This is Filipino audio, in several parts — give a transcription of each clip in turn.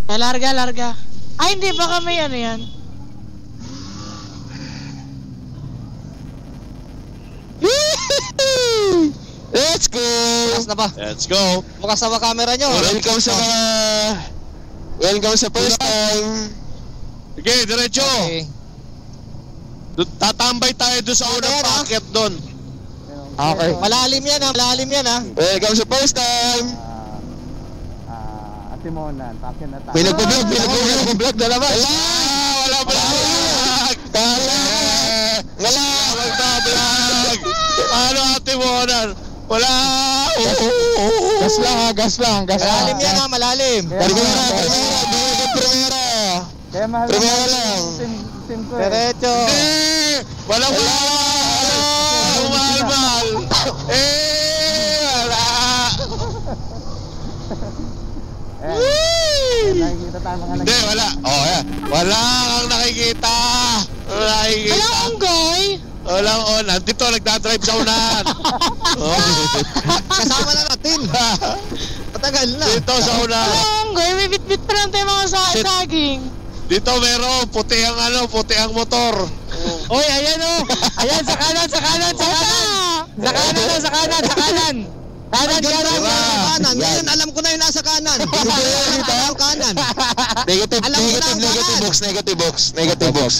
Larga. Ay, hindi. Baka may ano yan. Let's go! Bukas na ba? Let's go! Bukas na ba camera nyo? Welcome sa first time. Sige, diretso! Okay. Tatambay tayo doon sa unang packet doon. Okay. Malalim yan ha. Welcome sa first time. Atimonan, takin na tayo. May nagpo-vlog na naman. Wala vlog! Wala! Magpa-vlog! Paano ate mo na? Wala! Gas lang. Malalim yan ha, malalim. Primera. Kaya mahal Primera lang. Sim ko eh. Diretso. Walang mahal! Wala! Nakikita tayo mga Hindi, wala. Yan. Wala kang nakikita. Wala unggoy. Walang on. Dito, nagdadrive sa unahan. Kasama na natin. Matagal na. Dito sa unahan. Wala unggoy. May bit-bit pa lang tayo mga saging. Dito meron, puti ang motor. Oy, ayan o. Ayan, sa kanan. Sa kanan. Kanan. Ngayon alam ko na yung nasa kanan. Kanan. Negative box.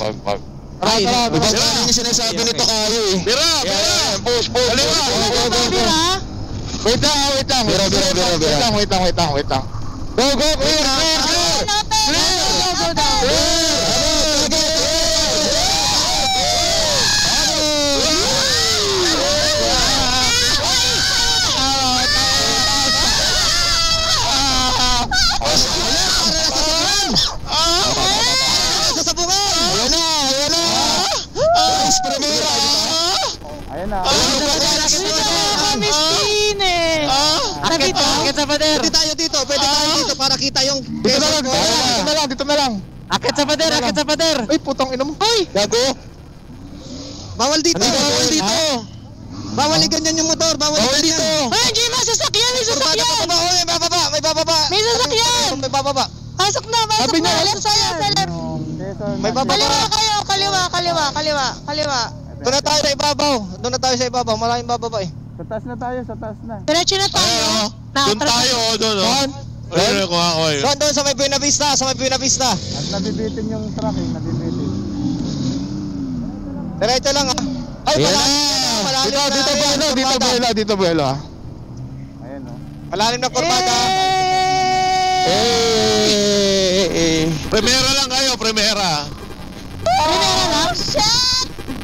Ay, Magkakaroon yung sinasabi nito kayo eh. Bira! Push. Kaliwa! Wait lang. Wait lang. Go! Ayan na. Miskin eh. Akit sa pader. Pwede tayo dito para kita yung Dito na lang. Akit sa pader. Ay, putang ina mo. Hoy! Gago. Bawal dito. Bawal ganyan yung motor. Bawal dito. Hoy, hindi may sasakyan. May sasakyan. May bababa. May sasakyan. May bababa. Pasok na. Sabi niya, Left sa'yo. Sa left. May bababa. Kaliwa kayo. Kaliwa. Doon na tayo sa ibabaw. Maraming bababa eh. Sa taas na tayo. Diretso na tayo. Doon tayo, doon. Ayun ko ako eh. Doon sa may Buena Vista. At nabibitin yung truck eh. Diretso lang ha. Ay, Dito buelo. Ayan o. malalim na kurbada. Primera lang kayo, primera.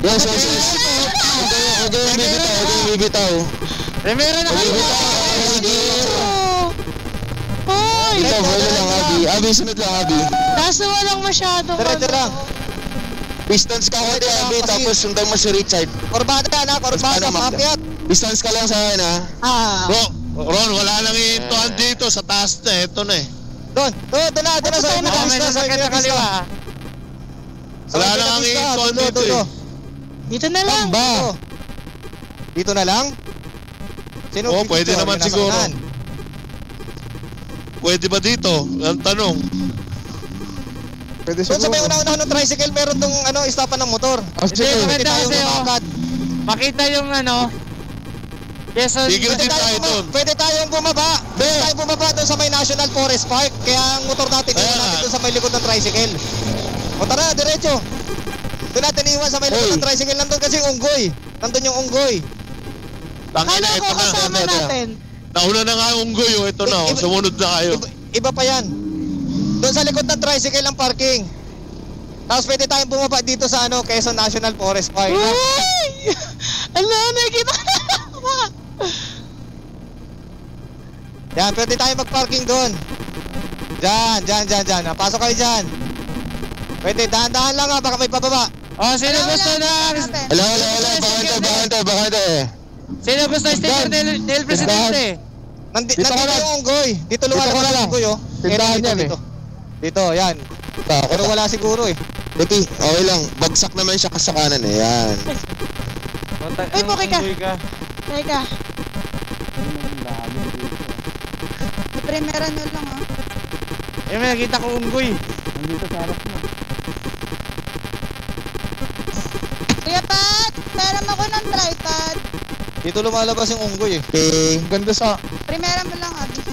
Yes. Huwag yung bibitaw. Primera na kayo. Hoy! Ito, buelo lang, Abi, sunod lang, Abi. Kaso walang masyadong Diretso lang. Distance ka konti, Abi, tapos sundan mo si Richard. Kurbada na, paakyat. Distance ka lang sa akin, ha? Ron, wala nang iintuan dito sa taas na. Ito na eh. Doon na sa May sasakyan sa kaliwa. Wala nang ang iintuan dito eh. Dito na lang. Dito na lang? Oo, pwede naman siguro. Pwede ba dito? Ang tanong. Pwede Doon sa may una-una ng tricycle, meron tong istapan ng motor. Pwede tayong lumakad. Makita yung Quezon. Tigil din tayo doon. Pwede tayong bumaba. Doon sa may National Forest Park. Kaya ang motor natin, iwan natin doon sa may likod ng tricycle. O tara, diretso. Doon natin iwan sa may likod ng tricycle. Nandun kasi yung unggoy. Nandun yung unggoy. Tangina, Kala ko ito na. kasama natin. Nauna na nga ang unggoy, ito na. Sumunod na kayo. Iba pa yan. Doon sa likod ng tricycle ang parking. Tapos pwede tayong bumaba dito sa Quezon National Forest Park. Uy! Ala, nakikita ko na. Yan, pwede tayo mag-parking doon. Diyan. Pasok kayo dyan. Pwede, dahan-dahan lang ha, baka may pababa. Sino gusto na? Wala, bakante. Sino gusto sticker del Presidente? Nandito yung unggoy. Dito lumalabas yung unggoy oh. Tindahan yan eh. Dito, yan. Pero wala siguro eh. Buti, okay lang. Bagsak naman siya sa kanan eh. Yan. Uy, buki ka. Teka. Primera nyo lang May nakita ko unggoy. Nandito sa harap mo. Kuya Pat, meron ako ng tripod. Dito lumalabas yung unggoy eh. Okay, ganda sa... Primera mo lang, Abi.